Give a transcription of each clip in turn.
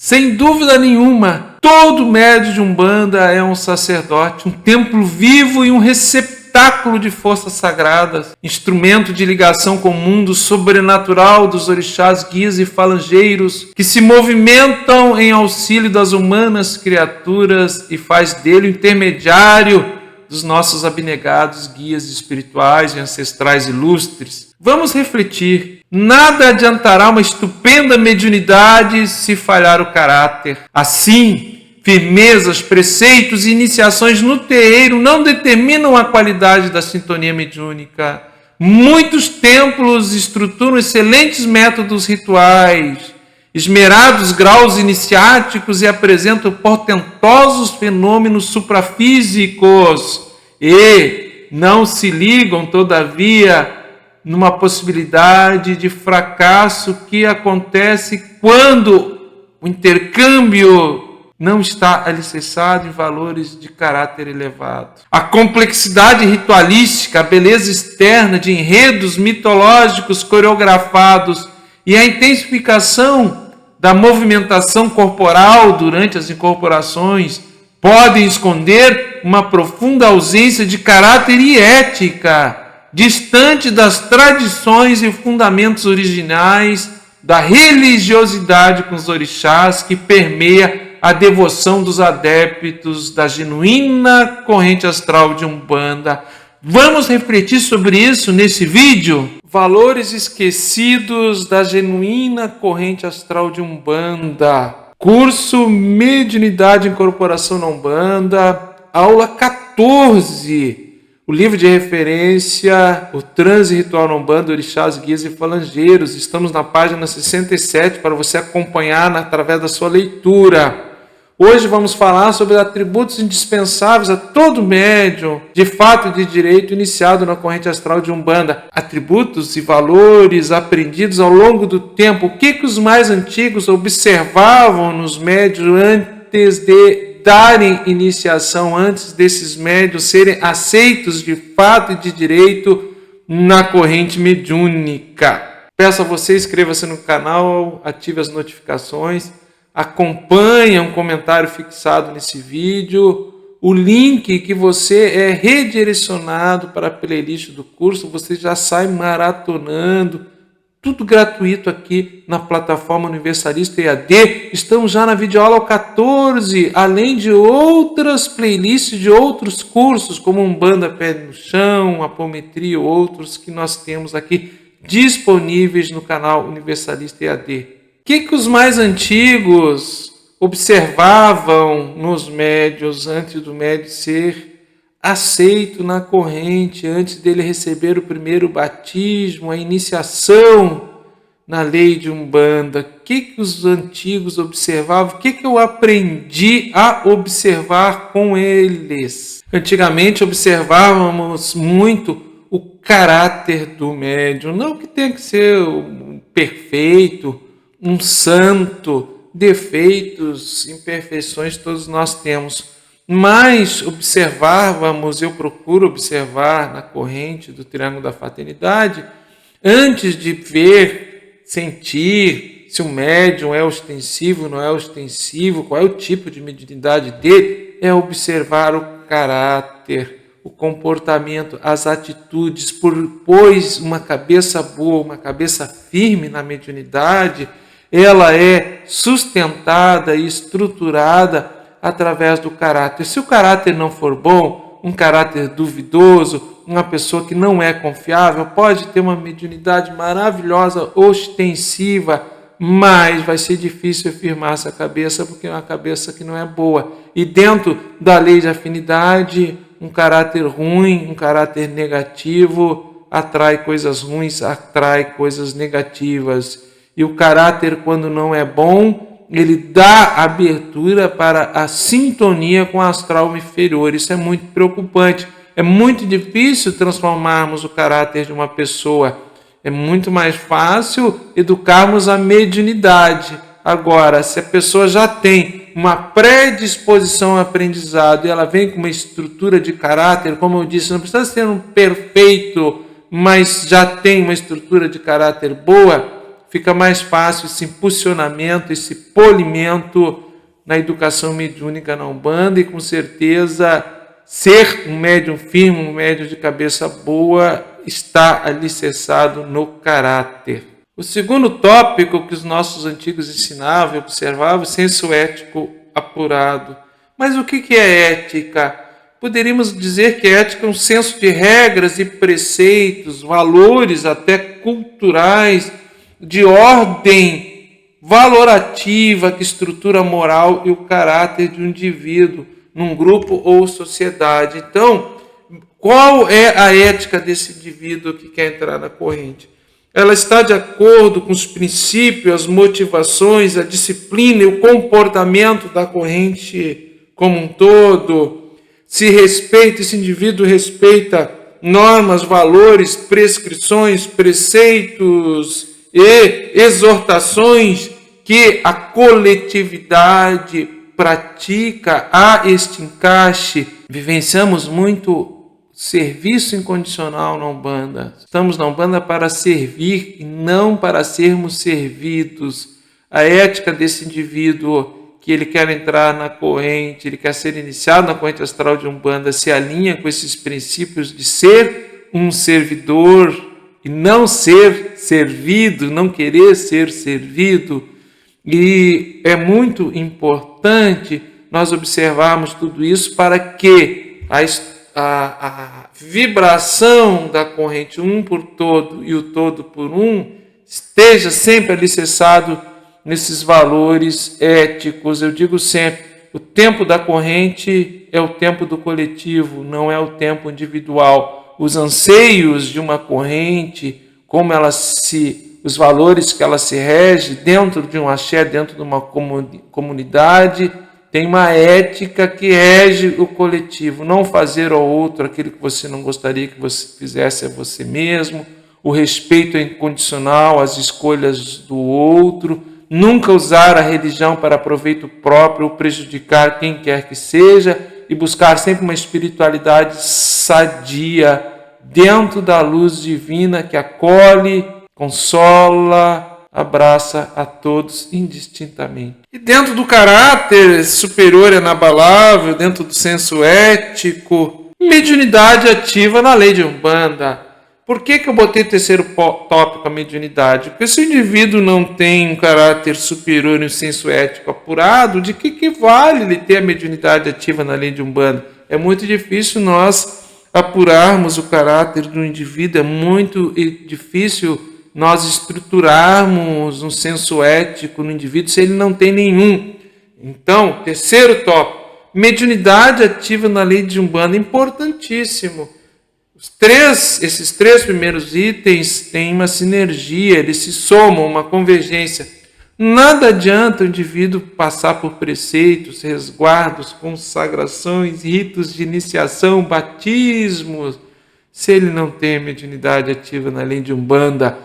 Sem dúvida nenhuma, todo médium de Umbanda é um sacerdote, um templo vivo e um receptáculo de forças sagradas, instrumento de ligação com o mundo sobrenatural dos orixás, guias e falangeiros que se movimentam em auxílio das humanas criaturas e faz dele o intermediário dos nossos abnegados guias espirituais e ancestrais ilustres. Vamos refletir. Nada adiantará uma estupenda mediunidade se falhar o caráter. Assim, firmezas, preceitos e iniciações no terreiro não determinam a qualidade da sintonia mediúnica. Muitos templos estruturam excelentes métodos rituais, esmerados graus iniciáticos e apresentam portentosos fenômenos suprafísicos e não se ligam, todavia, numa possibilidade de fracasso que acontece quando o intercâmbio não está alicerçado em valores de caráter elevado. A complexidade ritualística, a beleza externa de enredos mitológicos coreografados e a intensificação da movimentação corporal durante as incorporações podem esconder uma profunda ausência de caráter e ética, distante das tradições e fundamentos originais da religiosidade com os orixás que permeia a devoção dos adeptos da genuína corrente astral de Umbanda. Vamos refletir sobre isso nesse vídeo? Valores esquecidos da genuína corrente astral de Umbanda. Curso Mediunidade e Incorporação na Umbanda, aula 14. O livro de referência, o Transe Ritual na Umbanda, Orixás, Guias e Falangeiros. Estamos na página 67 para você acompanhar através da sua leitura. Hoje vamos falar sobre atributos indispensáveis a todo médium, de fato e de direito, iniciado na corrente astral de Umbanda. Atributos e valores aprendidos ao longo do tempo. O que os mais antigos observavam nos médios antes de darem iniciação, antes desses médios serem aceitos de fato e de direito na corrente mediúnica. Peço a você, inscreva-se no canal, ative as notificações, acompanhe um comentário fixado nesse vídeo, o link que você é redirecionado para a playlist do curso, você já sai maratonando, tudo gratuito aqui na plataforma Universalista EAD. Estamos já na videoaula 14, além de outras playlists de outros cursos, como Umbanda Pé no Chão, Apometria e outros que nós temos aqui disponíveis no canal Universalista EAD. O que os mais antigos observavam nos médios antes do médium ser aceito na corrente, antes dele receber o primeiro batismo, a iniciação na lei de Umbanda? O que os antigos observavam? O que eu aprendi a observar com eles? Antigamente observávamos muito o caráter do médium, não que tenha que ser um perfeito, um santo, defeitos, imperfeições todos nós temos. Mas observávamos, eu procuro observar na corrente do Triângulo da Fraternidade, antes de ver, sentir se o médium é ostensivo, não é ostensivo, qual é o tipo de mediunidade dele, é observar o caráter, o comportamento, as atitudes, pois uma cabeça boa, uma cabeça firme na mediunidade, ela é sustentada e estruturada através do caráter. Se o caráter não for bom, um caráter duvidoso, uma pessoa que não é confiável, pode ter uma mediunidade maravilhosa, ostensiva, mas vai ser difícil firmar essa cabeça, porque é uma cabeça que não é boa. E dentro da lei de afinidade, um caráter ruim, um caráter negativo, atrai coisas ruins, atrai coisas negativas. E o caráter, quando não é bom, ele dá abertura para a sintonia com o astral inferior. Isso é muito preocupante. É muito difícil transformarmos o caráter de uma pessoa. É muito mais fácil educarmos a mediunidade. Agora, se a pessoa já tem uma predisposição ao aprendizado e ela vem com uma estrutura de caráter, como eu disse, não precisa ser um perfeito, mas já tem uma estrutura de caráter boa, fica mais fácil esse impulsionamento, esse polimento na educação mediúnica na Umbanda, e com certeza ser um médium firme, um médium de cabeça boa, está alicerçado no caráter. O segundo tópico que os nossos antigos ensinavam e observavam, senso ético apurado. Mas o que é ética? Poderíamos dizer que ética é um senso de regras e preceitos, valores até culturais, de ordem valorativa que estrutura a moral e o caráter de um indivíduo, num grupo ou sociedade. Então, qual é a ética desse indivíduo que quer entrar na corrente? Ela está de acordo com os princípios, as motivações, a disciplina e o comportamento da corrente como um todo. Se respeita, esse indivíduo respeita normas, valores, prescrições, preceitos e exortações que a coletividade pratica. A este encaixe, vivenciamos muito serviço incondicional na Umbanda. Estamos na Umbanda para servir e não para sermos servidos. A ética desse indivíduo que ele quer entrar na corrente, ele quer ser iniciado na corrente astral de Umbanda, se alinha com esses princípios de ser um servidor e não ser servido, não querer ser servido. E é muito importante nós observarmos tudo isso para que a vibração da corrente um por todo e o todo por um esteja sempre alicerçado nesses valores éticos. Eu digo sempre, o tempo da corrente é o tempo do coletivo, não é o tempo individual. Os anseios de uma corrente, como os valores que ela se rege dentro de um axé, dentro de uma comunidade, tem uma ética que rege o coletivo. Não fazer ao outro aquilo que você não gostaria que você fizesse a você mesmo. O respeito é incondicional às escolhas do outro. Nunca usar a religião para proveito próprio ou prejudicar quem quer que seja. E buscar sempre uma espiritualidade sadia dentro da luz divina que acolhe, consola, abraça a todos indistintamente. E dentro do caráter superior e inabalável, dentro do senso ético, mediunidade ativa na lei de Umbanda. Por que eu botei terceiro tópico, a mediunidade? Porque se o indivíduo não tem um caráter superior e um senso ético apurado, de que vale ele ter a mediunidade ativa na lei de Umbanda? É muito difícil nós apurarmos o caráter do indivíduo, é muito difícil nós estruturarmos um senso ético no indivíduo se ele não tem nenhum. Então, terceiro tópico, mediunidade ativa na lei de Umbanda, importantíssimo. Esses três primeiros itens têm uma sinergia, eles se somam, uma convergência. Nada adianta o indivíduo passar por preceitos, resguardos, consagrações, ritos de iniciação, batismos, se ele não tem a mediunidade ativa na lei de Umbanda.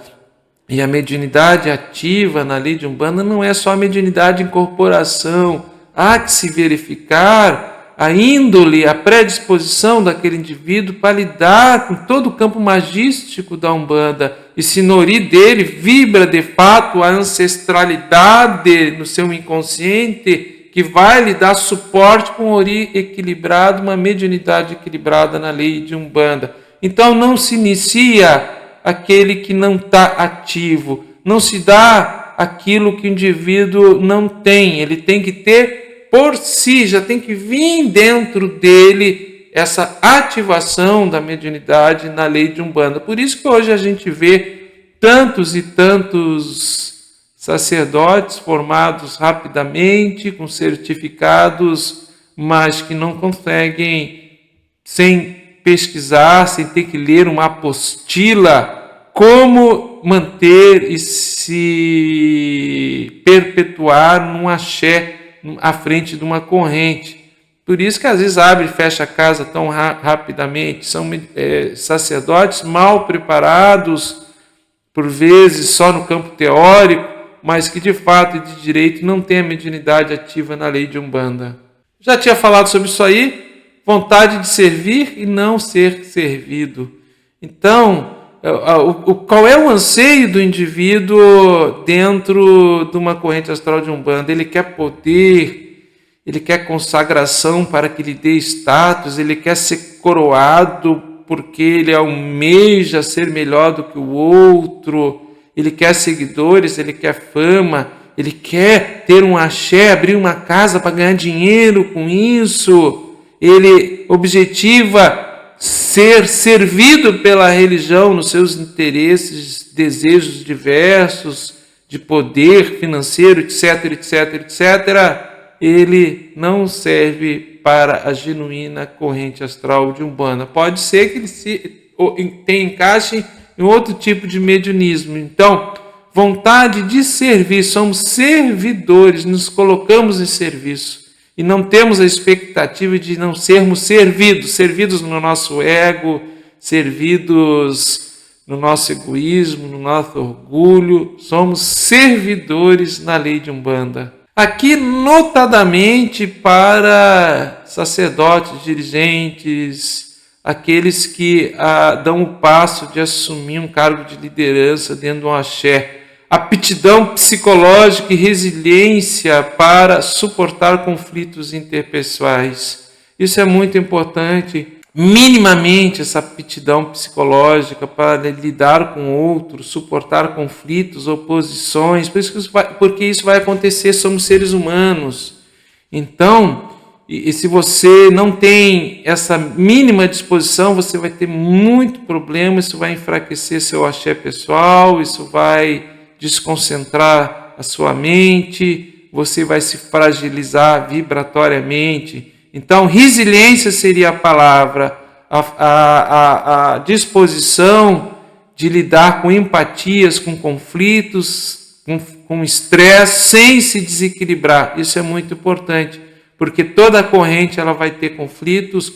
E a mediunidade ativa na lei de Umbanda não é só a mediunidade em incorporação. Há que se verificar a índole, a predisposição daquele indivíduo para lidar com todo o campo magístico da Umbanda. E se no ori dele vibra de fato a ancestralidade no seu inconsciente, que vai lhe dar suporte com um ori equilibrado, uma mediunidade equilibrada na lei de Umbanda. Então não se inicia aquele que não está ativo, não se dá aquilo que o indivíduo não tem, ele tem que ter por si, já tem que vir dentro dele essa ativação da mediunidade na lei de Umbanda. Por isso que hoje a gente vê tantos e tantos sacerdotes formados rapidamente, com certificados, mas que não conseguem, sem pesquisar, sem ter que ler uma apostila, como manter e se perpetuar num axé à frente de uma corrente. Por isso que às vezes abre e fecha a casa tão rapidamente. São sacerdotes mal preparados, por vezes só no campo teórico, mas que de fato e de direito não têm a mediunidade ativa na lei de Umbanda. Já tinha falado sobre isso aí. Vontade de servir e não ser servido. Então, qual é o anseio do indivíduo dentro de uma corrente astral de Umbanda? Ele quer poder, ele quer consagração para que lhe dê status, ele quer ser coroado porque ele almeja ser melhor do que o outro, ele quer seguidores, ele quer fama, ele quer ter um axé, abrir uma casa para ganhar dinheiro com isso, ele objetiva ser servido pela religião nos seus interesses, desejos diversos, de poder financeiro, etc, etc, etc, ele não serve para a genuína corrente astral de Umbanda. Pode ser que ele tenha encaixe em outro tipo de mediunismo. Então, vontade de servir, somos servidores, nos colocamos em serviço. E não temos a expectativa de não sermos servidos no nosso ego, servidos no nosso egoísmo, no nosso orgulho. Somos servidores na lei de Umbanda. Aqui, notadamente para sacerdotes, dirigentes, aqueles que dão o passo de assumir um cargo de liderança dentro de um axé. Aptidão psicológica e resiliência para suportar conflitos interpessoais. Isso é muito importante. Minimamente essa aptidão psicológica para lidar com outros, suportar conflitos, oposições, porque isso vai acontecer, somos seres humanos. Então, e se você não tem essa mínima disposição, você vai ter muito problema, isso vai enfraquecer seu axé pessoal, isso vai desconcentrar a sua mente, você vai se fragilizar vibratoriamente. Então, resiliência seria a palavra, a disposição de lidar com empatias, com conflitos, com estresse, sem se desequilibrar. Isso é muito importante, porque toda corrente ela vai ter conflitos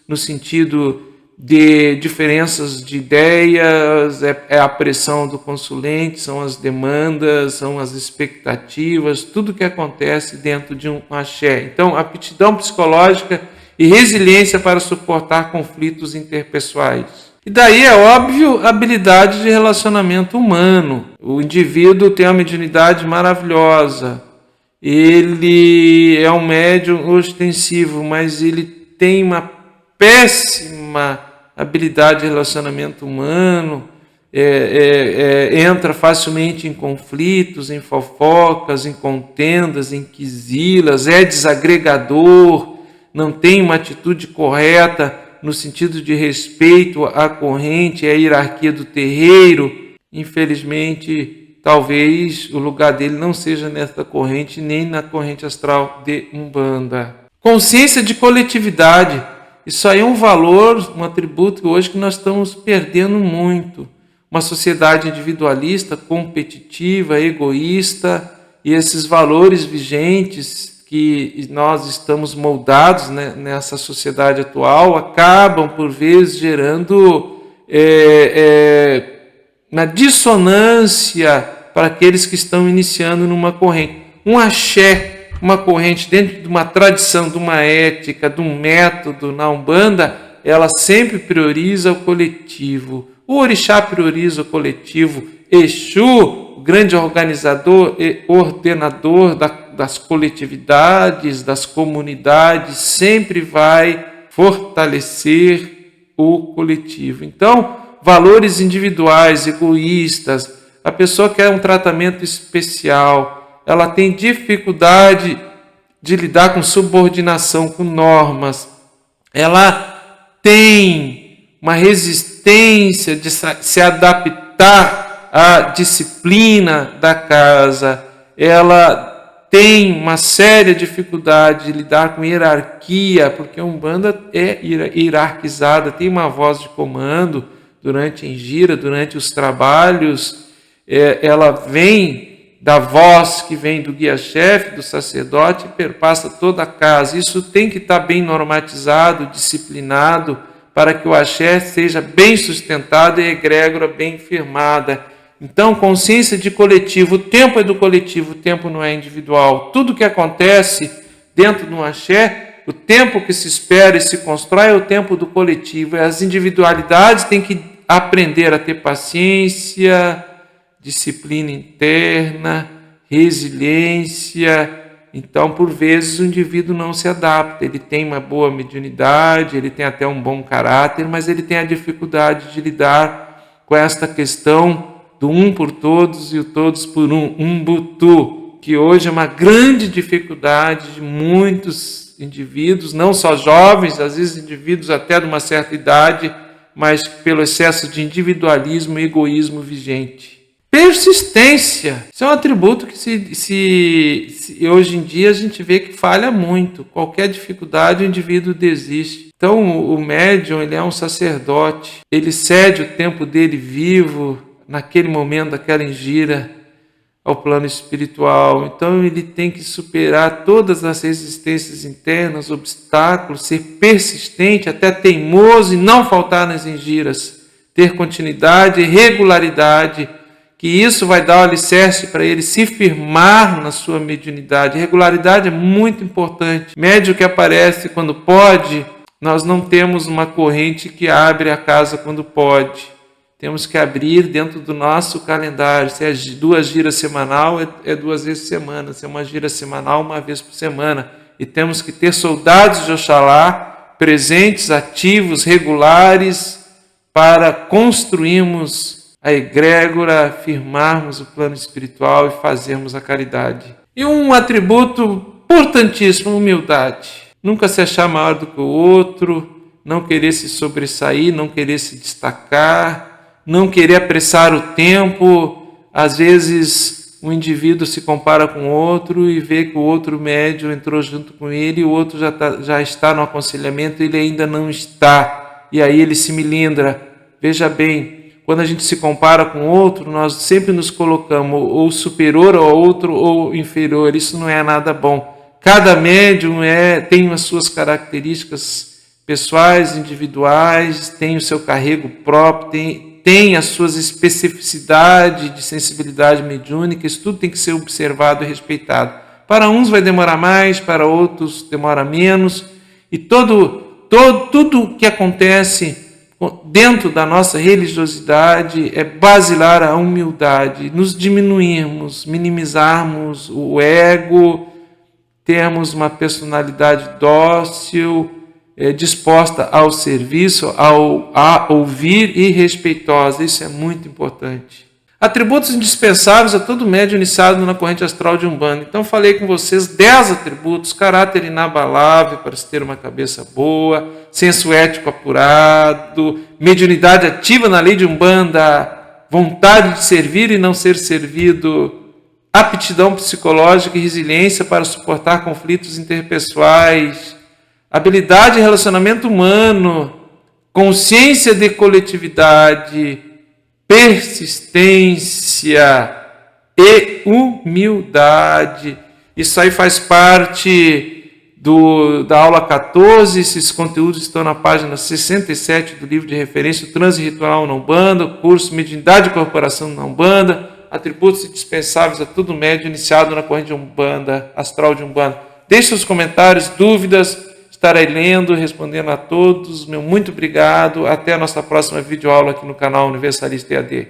no sentido de diferenças de ideias, é a pressão do consulente, são as demandas, são as expectativas, tudo que acontece dentro de um axé. Então, aptidão psicológica e resiliência para suportar conflitos interpessoais. E daí é óbvio a habilidade de relacionamento humano. O indivíduo tem uma mediunidade maravilhosa, ele é um médium ostensivo, mas ele tem uma péssima habilidade de relacionamento humano, entra facilmente em conflitos, em fofocas, em contendas, em quisilas, é desagregador, não tem uma atitude correta no sentido de respeito à corrente, à hierarquia do terreiro. Infelizmente, talvez o lugar dele não seja nessa corrente, nem na corrente astral de Umbanda. Consciência de coletividade. Isso aí é um valor, um atributo hoje que nós estamos perdendo muito. Uma sociedade individualista, competitiva, egoísta, e esses valores vigentes que nós estamos moldados, né, nessa sociedade atual, acabam por vezes gerando uma dissonância para aqueles que estão iniciando numa corrente. Um axé, uma corrente dentro de uma tradição, de uma ética, de um método na Umbanda, ela sempre prioriza o coletivo. O orixá prioriza o coletivo. Exu, o grande organizador e ordenador das coletividades, das comunidades, sempre vai fortalecer o coletivo. Então, valores individuais, egoístas, a pessoa quer um tratamento especial, ela tem dificuldade de lidar com subordinação, com normas, ela tem uma resistência de se adaptar à disciplina da casa, ela tem uma séria dificuldade de lidar com hierarquia, porque a Umbanda é hierarquizada, tem uma voz de comando durante a gira, durante os trabalhos, ela vem da voz que vem do guia-chefe, do sacerdote, e perpassa toda a casa. Isso tem que estar bem normatizado, disciplinado, para que o axé seja bem sustentado e a egrégora bem firmada. Então, consciência de coletivo. O tempo é do coletivo, o tempo não é individual. Tudo que acontece dentro de um axé, o tempo que se espera e se constrói é o tempo do coletivo. As individualidades têm que aprender a ter paciência, disciplina interna, resiliência. Então, por vezes, o indivíduo não se adapta. Ele tem uma boa mediunidade, ele tem até um bom caráter, mas ele tem a dificuldade de lidar com esta questão do um por todos e o todos por um, Ubuntu, que hoje é uma grande dificuldade de muitos indivíduos, não só jovens, às vezes indivíduos até de uma certa idade, mas pelo excesso de individualismo e egoísmo vigente. Persistência. Isso é um atributo que hoje em dia a gente vê que falha muito. Qualquer dificuldade o indivíduo desiste. Então o médium, ele é um sacerdote. Ele cede o tempo dele vivo, naquele momento daquela ingira, ao plano espiritual. Então ele tem que superar todas as resistências internas, obstáculos, ser persistente, até teimoso e não faltar nas ingiras, ter continuidade e regularidade, que isso vai dar o alicerce para ele se firmar na sua mediunidade. Regularidade é muito importante. Médium que aparece quando pode, nós não temos uma corrente que abre a casa quando pode. Temos que abrir dentro do nosso calendário. Se é 2 giras semanal, é 2 vezes por semana. Se é uma gira semanal, 1 vez por semana. E temos que ter soldados de Oxalá presentes, ativos, regulares, para construirmos a egrégora, firmarmos o plano espiritual e fazermos a caridade. E um atributo importantíssimo, humildade. Nunca se achar maior do que o outro, não querer se sobressair, não querer se destacar, não querer apressar o tempo. Às vezes um indivíduo se compara com o outro e vê que o outro médium entrou junto com ele e o outro já está no aconselhamento e ele ainda não está. E aí ele se melindra. Veja bem, quando a gente se compara com o outro, nós sempre nos colocamos ou superior ao outro ou inferior. Isso não é nada bom. Cada médium tem as suas características pessoais, individuais, tem o seu carrego próprio, tem as suas especificidades de sensibilidade mediúnica. Isso tudo tem que ser observado e respeitado. Para uns vai demorar mais, para outros demora menos. E tudo que acontece dentro da nossa religiosidade é basilar a humildade, nos diminuirmos, minimizarmos o ego, termos uma personalidade dócil, disposta ao serviço, a ouvir e respeitosa. Isso é muito importante. Atributos indispensáveis a todo médium iniciado na corrente astral de Umbanda. Então falei com vocês 10 atributos: caráter inabalável para se ter uma cabeça boa, senso ético apurado, mediunidade ativa na lei de Umbanda, vontade de servir e não ser servido, aptidão psicológica e resiliência para suportar conflitos interpessoais, habilidade em relacionamento humano, consciência de coletividade, persistência e humildade. Isso aí faz parte da aula 14. Esses conteúdos estão na página 67 do livro de referência, o Transe Ritual na Umbanda, o curso Mediunidade e Corporação na Umbanda, atributos indispensáveis a todo médium iniciado na corrente de Umbanda, astral de Umbanda. Deixe seus comentários, dúvidas, estarei lendo, respondendo a todos. Meu muito obrigado. Até a nossa próxima videoaula aqui no canal Universalista EAD.